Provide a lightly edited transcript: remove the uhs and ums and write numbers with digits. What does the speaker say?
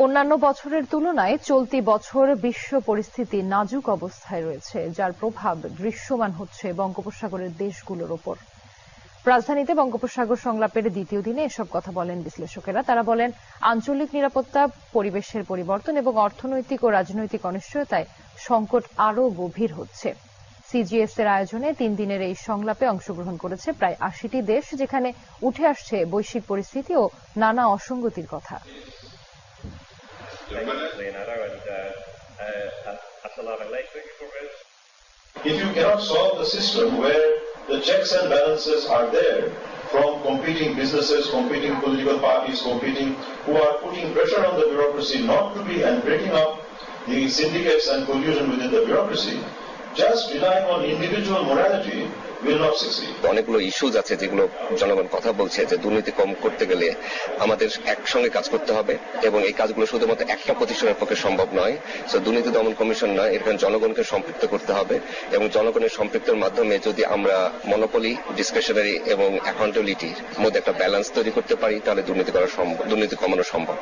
অন্যান্য বছরের তুলনায় চলতি বছর বিশ্ব পরিস্থিতি নাজুক অবস্থায় রয়েছে, যার প্রভাব দৃশ্যমান হচ্ছে বঙ্গোপসাগরের দেশগুলোর ওপর। রাজধানীতে বঙ্গোপসাগর সংলাপের দ্বিতীয় দিনে এসব কথা বলেন বিশ্লেষকেরা। তারা বলেন, আঞ্চলিক নিরাপত্তা, পরিবেশের পরিবর্তন এবং অর্থনৈতিক ও রাজনৈতিক অনিশ্চয়তায় সংকট আরও গভীর হচ্ছে। সিজিএস এর আয়োজনে 3 দিনের এই সংলাপে অংশগ্রহণ করেছে প্রায় 80টি দেশ, যেখানে উঠে আসছে বৈশ্বিক পরিস্থিতি ও নানা অসঙ্গতির কথা। If you cannot solve the system where the checks and balances are there from competing businesses, competing political parties, who are putting pressure on the bureaucracy not to be and breaking up the syndicates and collusion within the bureaucracy, just relying on individual morality will not succeed. অনেকগুলো issues আছে যেগুলো জনগণ কথা বলছে যে দুর্নীতি কম করতে গেলে আমাদের একসঙ্গে কাজ করতে হবে, এবং এই কাজগুলো শুধুমাত্র একটা প্রতিষ্ঠানের পক্ষে সম্ভব নয়। দুর্নীতি দমন কমিশন নয়, এখানে জনগণকে সম্পৃক্ত করতে হবে, এবং জনগণের সম্পৃক্তের মাধ্যমে যদি আমরা মনোপলি, ডিসক্রিশনারি এবং অ্যাকাউন্টেবিলিটির মধ্যে একটা ব্যালেন্স তৈরি করতে পারি, তাহলে দুর্নীতি কমানো সম্ভব।